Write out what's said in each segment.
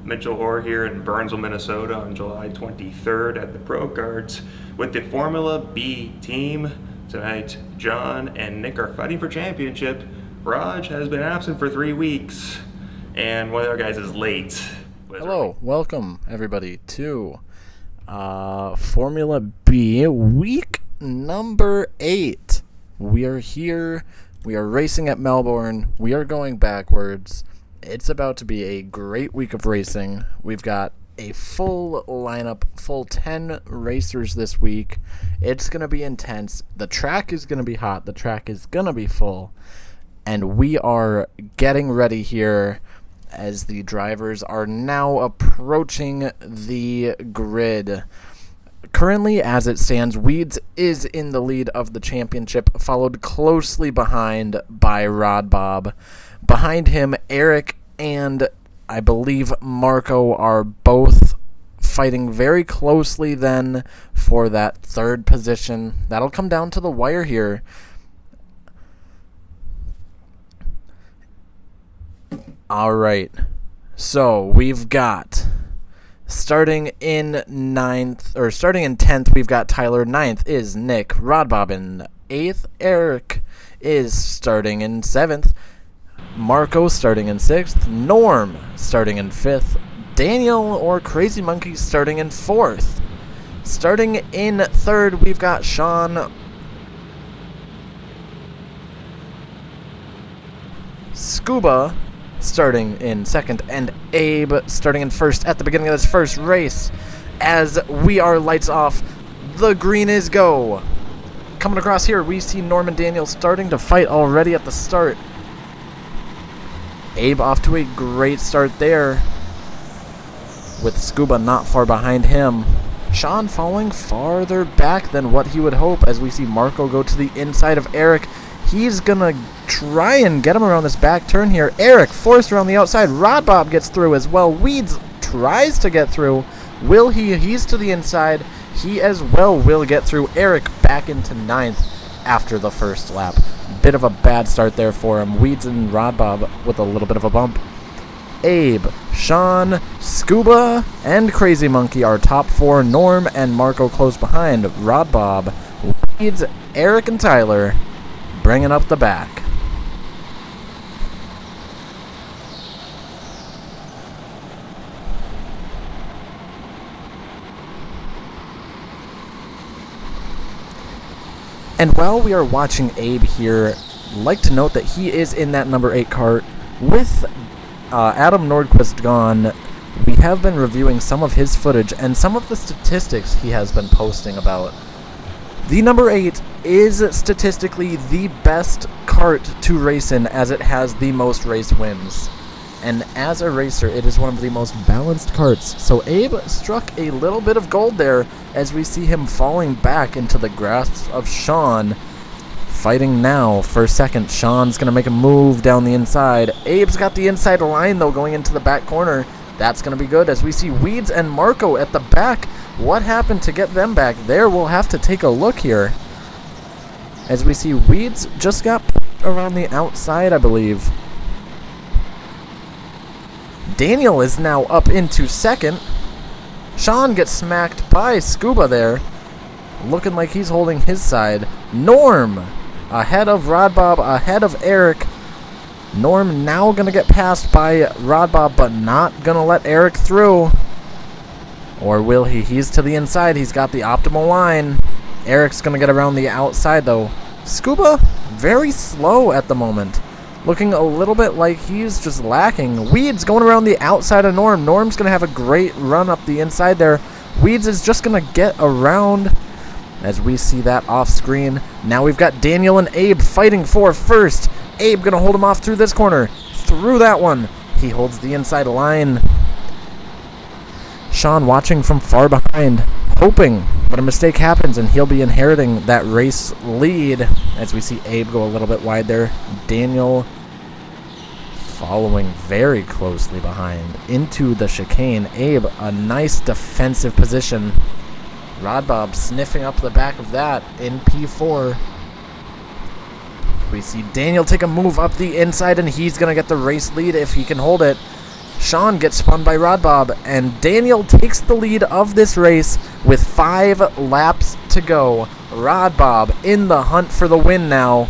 Mitchell Orr here in Burnsville, Minnesota on July 23rd at the Pro Karts with the Formula B team. Tonight, John and Nick are fighting for championship. Raj has been absent for 3 weeks, and one of our guys is late. Hello, welcome everybody to Formula B week number 8. We are here. We are racing at Melbourne. We are going backwards. It's about to be a great week of racing. We've got a full lineup, full 10 racers this week. It's going to be intense. The track is going to be hot. The track is going to be full. And we are getting ready here as the drivers are now approaching the grid. Currently, as it stands, Weeds is in the lead of the championship, followed closely behind by Rod Bob. Behind him, Eric and I believe Marco are both fighting very closely then for that third position. That'll come down to the wire here. All right. So we've got starting in 10th, we've got Tyler. 9th is Nick. Rod Bob in 8th. Eric is starting in 7th. Marco starting in 6th. Norm starting in 5th. Daniel or Crazy Monkey starting in 4th. Starting in 3rd, we've got Sean. Scuba starting in 2nd, and Abe starting in 1st at the beginning of this first race. As we are lights off, the green is go. Coming across here, we see Norman Daniel starting to fight already at the start. Abe off to a great start there, with Scuba not far behind him. Sean falling farther back than what he would hope as we see Marco go to the inside of Eric. He's going to try and get him around this back turn here. Eric forced around the outside. Rod Bob gets through as well. Weeds tries to get through. Will he? He's to the inside. He as well will get through. Eric back into 9th after the first lap. Bit of a bad start there for him. Weeds and Rod Bob with a little bit of a bump. Abe, Sean, Scuba, and Crazy Monkey are top 4. Norm and Marco close behind. Rod Bob, Weeds, Eric, and Tyler bringing up the back. And while we are watching Abe here, I'd like to note that he is in that number 8 cart. With Adam Nordquist gone, we have been reviewing some of his footage and some of the statistics he has been posting about. The number 8 is statistically the best cart to race in, as it has the most race wins. And as a racer, it is one of the most balanced carts. So Abe struck a little bit of gold there as we see him falling back into the grasp of Sean. Fighting now for second. Sean's going to make a move down the inside. Abe's got the inside line, though, going into the back corner. That's going to be good as we see Weeds and Marco at the back. What happened to get them back there? We'll have to take a look here. As we see Weeds just got around the outside, I believe. Daniel is now up into 2nd. Sean gets smacked by Scuba there. Looking like he's holding his side. Norm ahead of Rod Bob, ahead of Eric. Norm now going to get passed by Rod Bob, but not going to let Eric through. Or will he? He's to the inside. He's got the optimal line. Eric's going to get around the outside, though. Scuba, very slow at the moment. Looking a little bit like he's just lacking. Weeds going around the outside of Norm. Norm's going to have a great run up the inside there. Weeds is just going to get around as we see that off screen. Now we've got Daniel and Abe fighting for first. Abe going to hold him off through this corner. Through that one. He holds the inside line. Sean watching from far behind, hoping, but a mistake happens and he'll be inheriting that race lead as we see Abe go a little bit wide there. Daniel following very closely behind into the chicane. Abe, a nice defensive position. Rod Bob sniffing up the back of that in P4. We see Daniel take a move up the inside, and he's going to get the race lead if he can hold it. Sean gets spun by Rod Bob, and Daniel takes the lead of this race with 5 laps to go. Rod Bob in the hunt for the win now.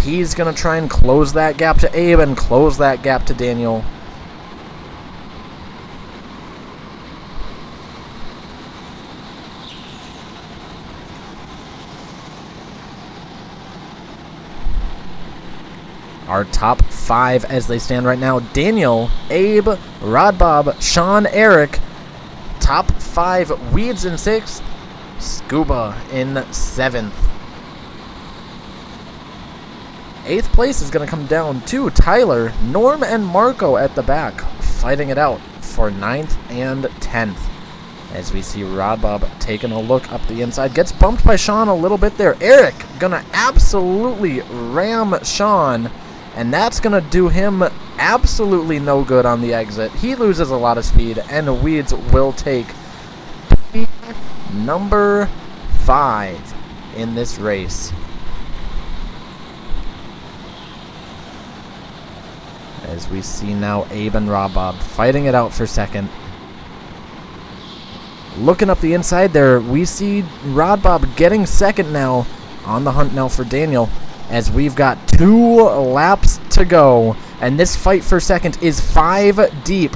He's going to try and close that gap to Abe and close that gap to Daniel. Our top 5 as they stand right now: Daniel, Abe, Rod Bob, Sean, Eric. Top 5, Weeds in 6th, Scuba in 7th. 8th place is going to come down to Tyler, Norm, and Marco at the back, fighting it out for 9th and 10th. As we see Rod Bob taking a look up the inside, gets bumped by Sean a little bit there. Eric gonna absolutely ram Sean, and that's gonna do him absolutely no good on the exit. He loses a lot of speed, and Weeds will take number 5 in this race. As we see now Abe and Rod Bob fighting it out for second. Looking up the inside there, we see Rod Bob getting second now, on the hunt now for Daniel, as we've got 2 laps to go, and this fight for second is 5 deep.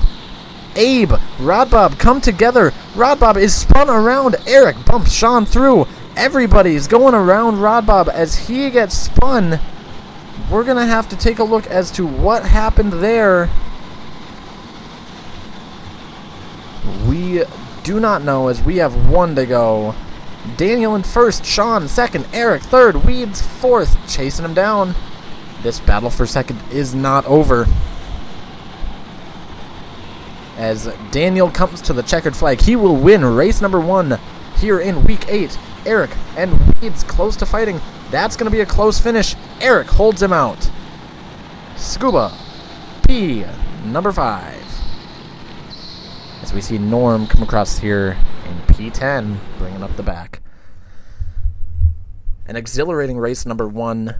Abe, Rod Bob come together. Rod Bob is spun around. Eric bumps Sean through. Everybody's going around Rod Bob as he gets spun. We're going to have to take a look as to what happened there. We do not know, as we have 1 to go. Daniel in first, Sean second, Eric third, Weeds fourth, chasing him down. This battle for second is not over, as Daniel comes to the checkered flag. He will win race number 1 here in week 8. Eric and Weeds close to fighting. That's going to be a close finish. Eric holds him out. Scuba, P, number 5. As we see Norm come across here in P10, bringing up the back. An exhilarating race number 1.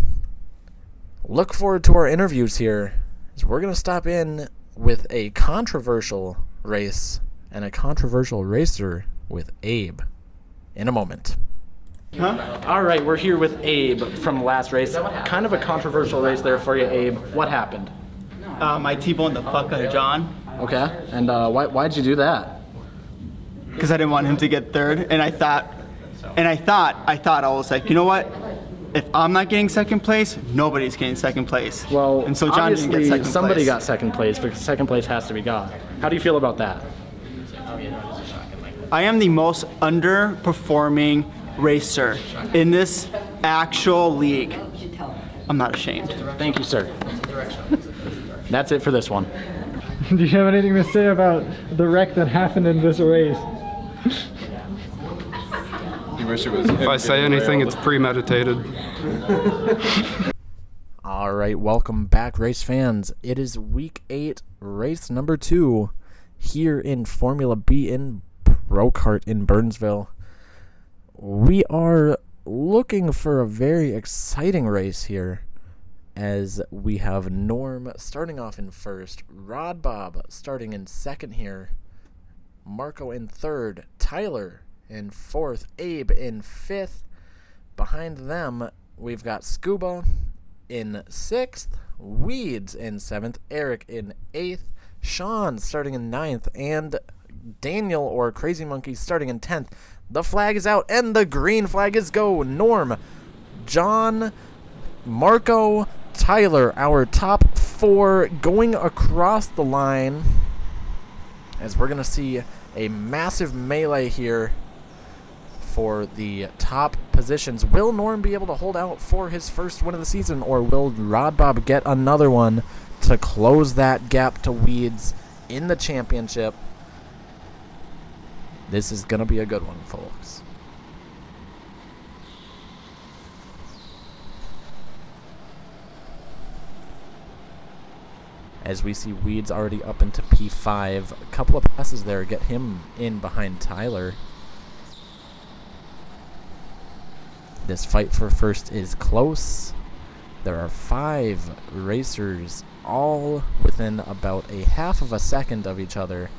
Look forward to our interviews here, as we're going to stop in with a controversial race and a controversial racer with Abe in a moment. All right, we're here with Abe from last race. Kind of a controversial race there for you, Abe. What happened? I T-boned the fuck out of John. Okay, and why'd you do that? Because I didn't want him to get third, and I thought I was like, you know what? If I'm not getting second place, nobody's getting second place. Well, and so John didn't get second place. Somebody got second place, because second place has to be God. How do you feel about that? I am the most underperforming racer in this actual league. I'm not ashamed. Thank you, sir. That's it for this one. Do you have anything to say about the wreck that happened in this race? If I say anything, it's premeditated. All right, welcome back, race fans. It is week 8, race number 2, here in Formula B in Brokart in Burnsville. We are looking for a very exciting race here, as we have Norm starting off in first, Rod Bob starting in second here, Marco in third, Tyler in fourth, Abe in fifth. Behind them, we've got Scuba in sixth, Weeds in seventh, Eric in eighth, Sean starting in ninth, and Daniel or Crazy Monkey starting in 10th. The flag is out, and the green flag is go. Norm, John, Marco, Tyler, our top 4 going across the line, as we're going to see a massive melee here for the top positions. Will Norm be able to hold out for his first win of the season, or will Rod Bob get another one to close that gap to Weeds in the championship? This is going to be a good one, folks. As we see Weeds already up into P5. A couple of passes there get him in behind Tyler. This fight for first is close. There are 5 racers all within about a half of a second of each other.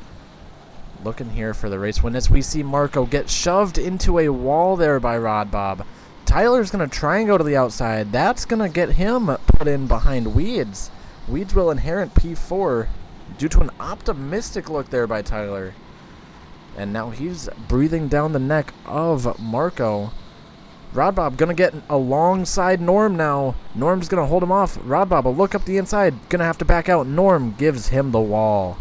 Looking here for the race win as we see Marco get shoved into a wall there by Rod Bob. Tyler's going to try and go to the outside. That's going to get him put in behind Weeds. Weeds will inherit P4 due to an optimistic look there by Tyler. And now he's breathing down the neck of Marco. Rod Bob going to get alongside Norm now. Norm's going to hold him off. Rod Bob will look up the inside. Going to have to back out. Norm gives him the wall.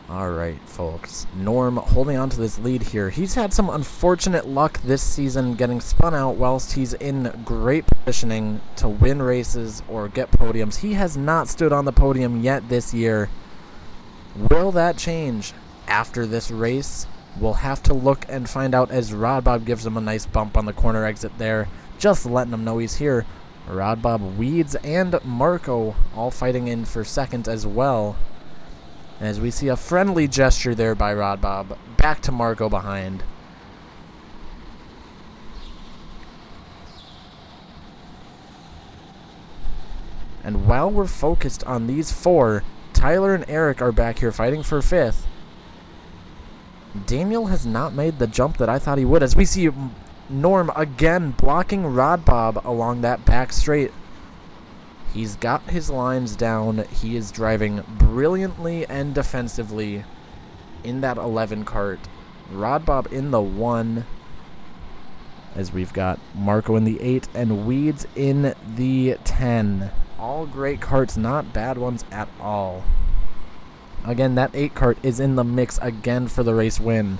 All right, folks. Norm holding on to this lead here. He's had some unfortunate luck this season getting spun out whilst he's in great positioning to win races or get podiums. He has not stood on the podium yet this year. Will that change after this race? We'll have to look and find out as Rod Bob gives him a nice bump on the corner exit there, just letting him know he's here. Rod Bob, Weeds, and Marco all fighting in for second as well. As we see a friendly gesture there by Rod Bob, back to Marco behind. And while we're focused on these four, Tyler and Eric are back here fighting for fifth. Daniel has not made the jump that I thought he would, as we see Norm again blocking Rod Bob along that back straight. He's got his lines down. He is driving brilliantly and defensively in that 11 cart. Rod Bob in the 1, as we've got Marco in the 8 and Weeds in the 10. All great carts, not bad ones at all. Again, that 8 cart is in the mix again for the race win.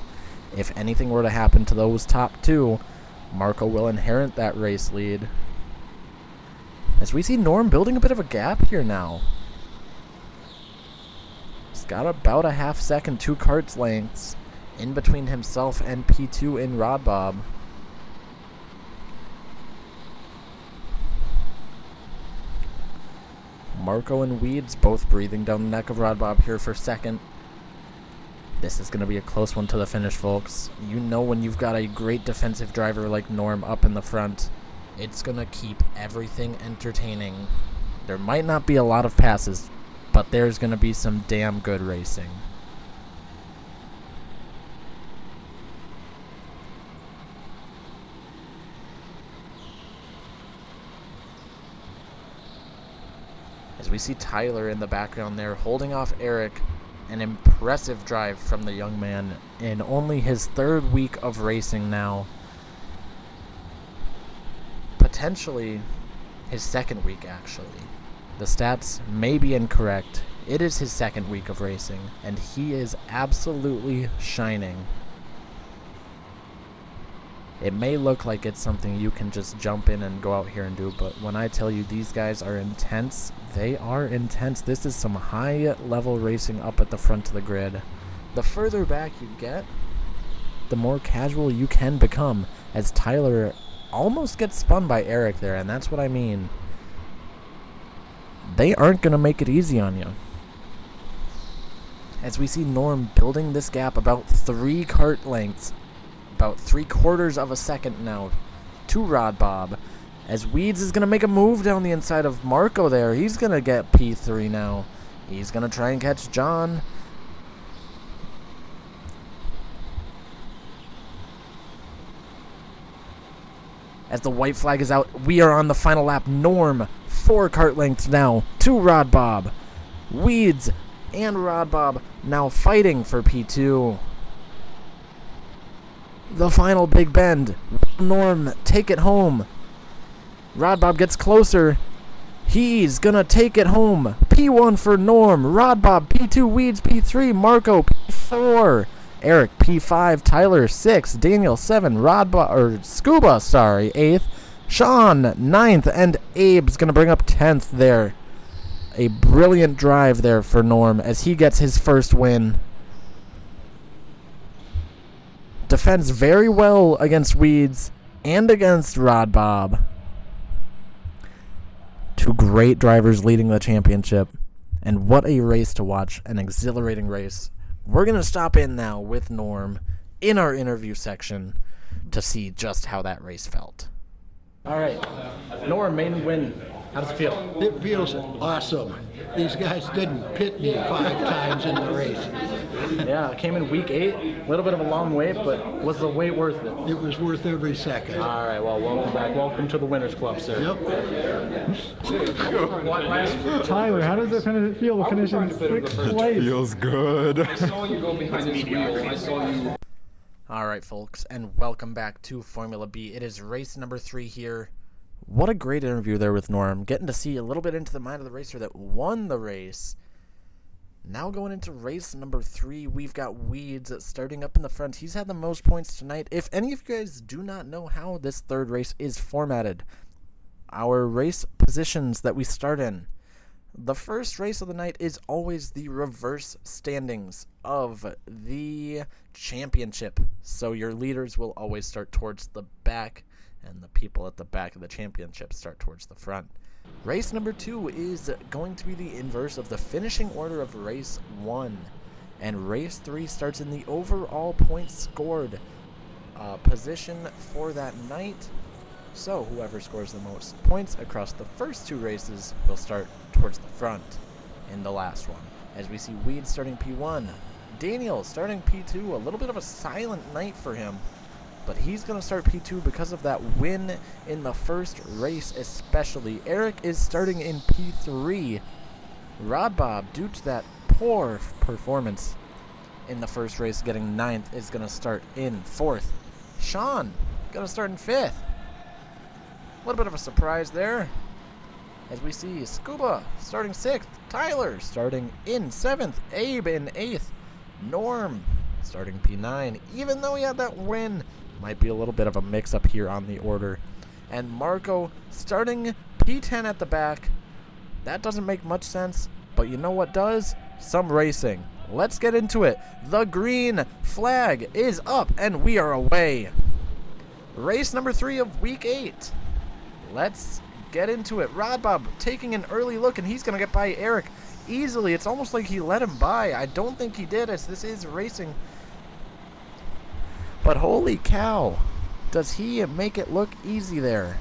If anything were to happen to those top two, Marco will inherit that race lead. As we see Norm building a bit of a gap here now. He's got about a half second, 2 carts lengths in between himself and P2 in Rod Bob. Marco and Weeds both breathing down the neck of Rod Bob here for second. This is going to be a close one to the finish, folks. You know when you've got a great defensive driver like Norm up in the front, it's going to keep everything entertaining. There might not be a lot of passes, but there's going to be some damn good racing. As we see Tyler in the background there holding off Eric. An impressive drive from the young man in only his 3rd week of racing now. Potentially his 2nd week, actually. The stats may be incorrect. It is his 2nd week of racing, and he is absolutely shining. It may look like it's something you can just jump in and go out here and do, but when I tell you these guys are intense, they are intense. This is some high-level racing up at the front of the grid. The further back you get, the more casual you can become, as Tyler almost gets spun by Eric there, and that's what I mean. They aren't going to make it easy on you. As we see Norm building this gap about 3 cart lengths, about 3/4 of a second now to Rod Bob, as Weeds is going to make a move down the inside of Marco there. He's going to get P3 now. He's going to try and catch John. As the white flag is out, we are on the final lap. Norm, 4 cart lengths now to Rod Bob. Weeds and Rod Bob now fighting for P2. The final big bend. Norm take it home. Rod Bob gets closer. He's gonna take it home. P1 for Norm. Rod Bob P2. Weeds P3. Marco P4. Eric P5. Tyler 6. Daniel 7. Scuba 8th. Sean 9th, and Abe's gonna bring up 10th there. A brilliant drive there for Norm as he gets his first win. Defends very well against Weeds and against Rod Bob. 2 great drivers leading the championship. And what a race to watch. An exhilarating race. We're going to stop in now with Norm in our interview section to see just how that race felt. All right. Norm, main win. How does it feel? It feels awesome. These guys didn't pit me 5 times in the race. Yeah, it came in week 8. A little bit of a long wait, but was the wait worth it? It was worth every second. All right, well, welcome back. Welcome to the Winners Club, sir. Yep. Tyler, how does it feel to finish in 6th place? Feels good. I saw you go behind this wheel. I saw you. All right, folks, and welcome back to Formula B. It is race number 3 here. What a great interview there with Norm. Getting to see a little bit into the mind of the racer that won the race. Now going into race number 3, we've got Weeds starting up in the front. He's had the most points tonight. If any of you guys do not know how this third race is formatted, our race positions that we start in, the first race of the night is always the reverse standings of the championship. So your leaders will always start towards the back, and the people at the back of the championship start towards the front. Race number 2 is going to be the inverse of the finishing order of race 1. And race 3 starts in the overall points scored position for that night. So whoever scores the most points across the first 2 races will start towards the front in the last one. As we see Weed starting P1, Daniel starting P2, a little bit of a silent night for him. But he's going to start P2 because of that win in the first race especially. Eric is starting in P3. Rod Bob, due to that poor performance in the first race, getting 9th, is going to start in 4th. Sean, going to start in 5th. A little bit of a surprise there. As we see Scuba starting 6th. Tyler starting in 7th. Abe in 8th. Norm starting P9. Even though he had that win, might be a little bit of a mix-up here on the order. And Marco starting P10 at the back. That doesn't make much sense, but you know what does? Some racing. Let's get into it. The green flag is up, and we are away. Race number 3 of week 8. Let's get into it. Rod Bob taking an early look, and he's going to get by Eric easily. It's almost like he let him by. I don't think he did, as this is racing. But holy cow, does he make it look easy there.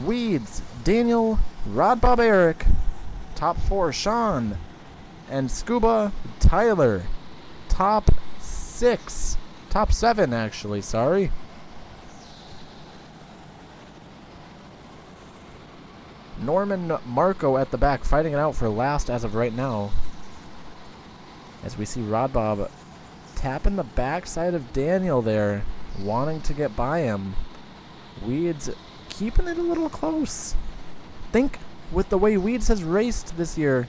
Weeds, Daniel, Rod Bob Eric, top 4 Sean, and Scuba Tyler. Top 7 actually, sorry. Norman Marco at the back fighting it out for last as of right now. As we see Rod Bob tapping the backside of Daniel there, wanting to get by him. Weeds keeping it a little close. Think with the way Weeds has raced this year,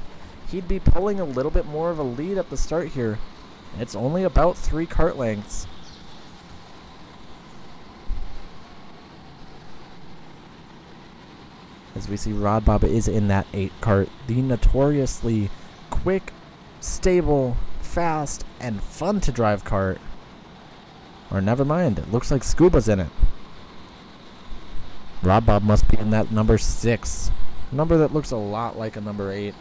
he'd be pulling a little bit more of a lead at the start here. It's only about 3 kart lengths. As we see Rod Bob is in that 8 kart, the notoriously quick, stable, fast, and fun to drive kart. Or never mind, it looks like Scuba's in it. Rod Bob must be in that number 6. Number that looks a lot like a number 8.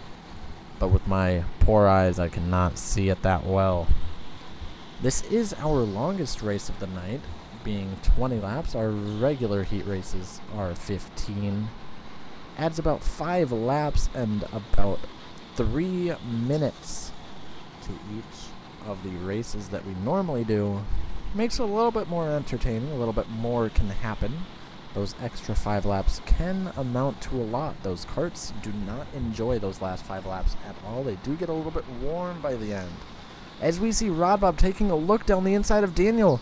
But with my poor eyes, I cannot see it that well. This is our longest race of the night, being 20 laps. Our regular heat races are 15. Adds about 5 laps and about 3 minutes to each of the races that we normally do. Makes it a little bit more entertaining, a little bit more can happen. Those extra 5 laps can amount to a lot. Those karts do not enjoy those last 5 laps at all. They do get a little bit warm by the end. As we see Rod Bob taking a look down the inside of Daniel,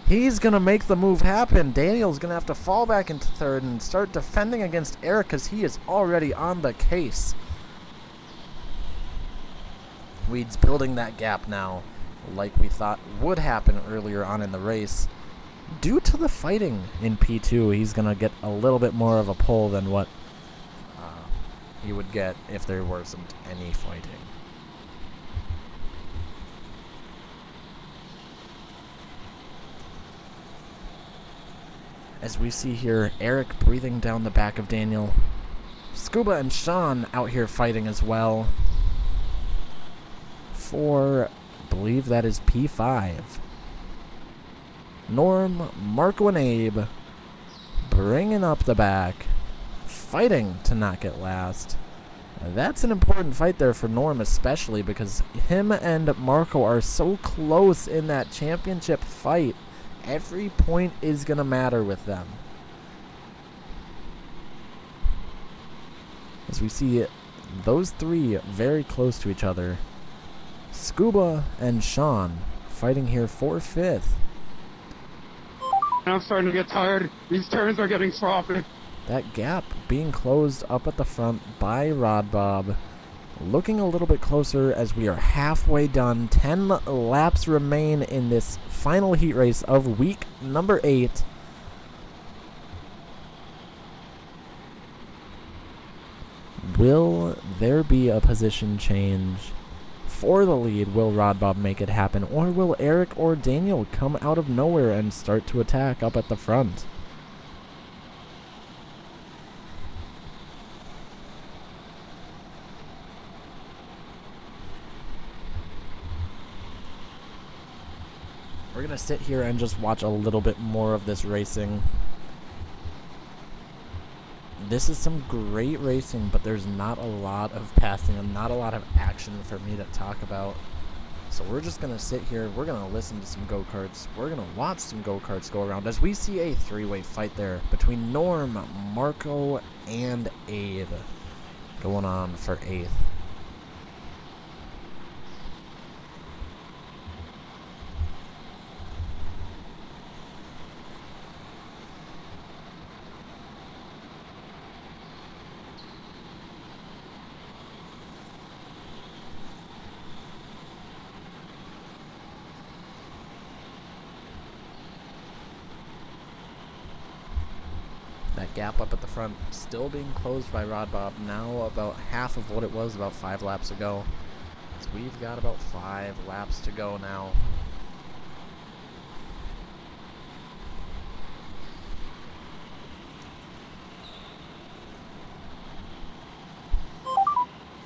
he's going to make the move happen. Daniel's going to have to fall back into 3rd and start defending against Eric because he is already on the case. Weeds building that gap now, like we thought would happen earlier on in the race. Due to the fighting in P2, he's going to get a little bit more of a pull than what he would get if there wasn't any fighting. As we see here, Eric breathing down the back of Daniel. Scuba and Sean out here fighting as well. For, I believe that is P5. Norm, Marco, and Abe bringing up the back, fighting to not get last. That's an important fight there for Norm, especially because him and Marco are so close in that championship fight. Every point is going to matter with them. As we see those three very close to each other. Scuba and Sean fighting here for 5th. I'm starting to get tired. These turns are getting sloppy. That gap being closed up at the front by Rod Bob. Looking a little bit closer as we are halfway done. 10 laps remain in this final heat race of week number 8. Will there be a position change for the lead? Will Rod Bob make it happen? Or will Eric or Daniel come out of nowhere and start to attack up at the front? We're going to sit here and just watch a little bit more of this racing. This is some great racing, but there's not a lot of passing and not a lot of action for me to talk about. So we're just going to sit here. We're going to listen to some go-karts. We're going to watch some go-karts go around as we see a three-way fight there between Norm, Marco, and Abe going on for 8th. That gap up at the front still being closed by Rod Bob, now about half of what it was about 5 laps ago. So we've got about 5 laps to go now.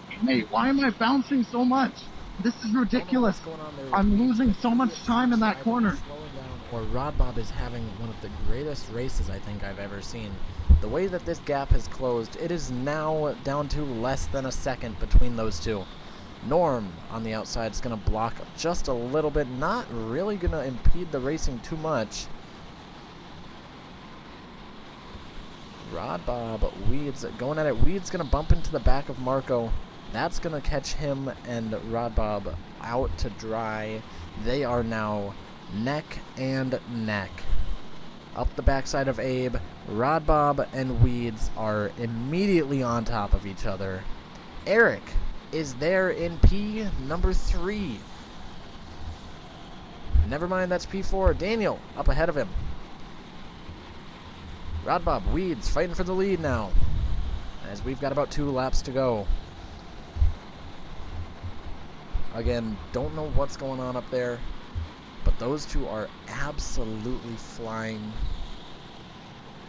Hey, why am I bouncing so much? This is ridiculous. I'm losing so much time in that corner. Or Rod Bob is having one of the greatest races I think I've ever seen. The way that this gap has closed, it is now down to less than a second between those two. Norm on the outside is going to block just a little bit, not really going to impede the racing too much. Rod Bob, Weeds going at it. Weeds going to bump into the back of Marco. That's going to catch him and Rod Bob out to dry. They are now neck and neck. Up the backside of Abe, Rod Bob and Weeds are immediately on top of each other. Eric is there in P number 3. Never mind, that's P4. Daniel up ahead of him. Rod Bob, Weeds fighting for the lead now, as we've got about 2 laps to go. Again, don't know what's going on up there, but those two are absolutely flying.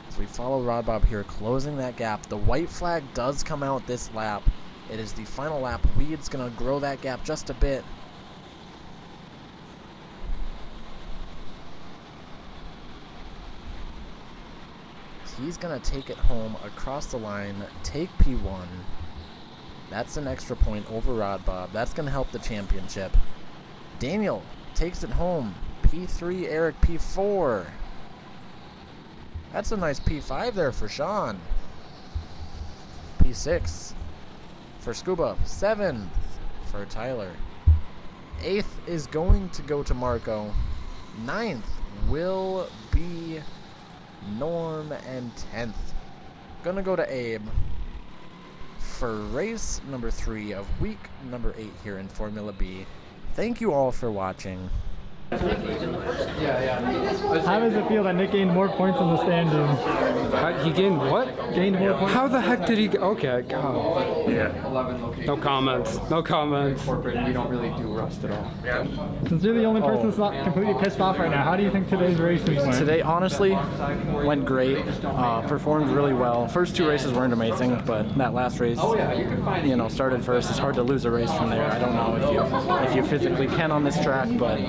As we follow Rod Bob here, closing that gap. The white flag does come out this lap. It is the final lap. Weed's going to grow that gap just a bit. He's going to take it home across the line, take P1. That's an extra point over Rod Bob. That's going to help the championship. Daniel takes it home. P3, Eric P4. That's a nice P5 there for Sean. P6 for Scuba. 7th for Tyler. 8th is going to go to Marco. 9th will be Norm, and 10th gonna go to Abe for race number 3 of week number 8 here in Formula B. Thank you all for watching. How does it feel that Nick gained more points in the standings? He gained what? Gained more points? How the heck did he... Okay, God. Yeah. No comments. No comments. Corporate, we don't really do rust at all. Yeah. Since you're the only person that's not completely pissed off right now, how do you think today's races went? Today honestly went great. Performed really well. First 2 races weren't amazing, but that last race, started first. It's hard to lose a race from there. I don't know if you physically can on this track, but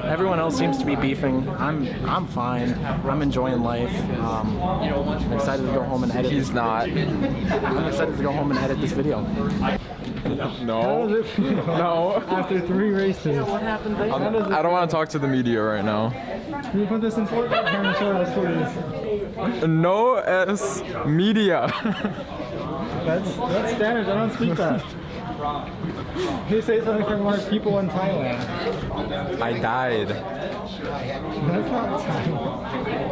Everyone else seems to be beefing. I'm fine. I'm enjoying life. I'm excited to go home and edit. He's not. I'm excited to go home and edit this video. No. No. After 3 races, I don't want to talk to the media right now. can you put this in for Karen, show us, please? No S media. That's Spanish. I don't speak that. Can you say something from our people in Thailand? I died. That's not Thai.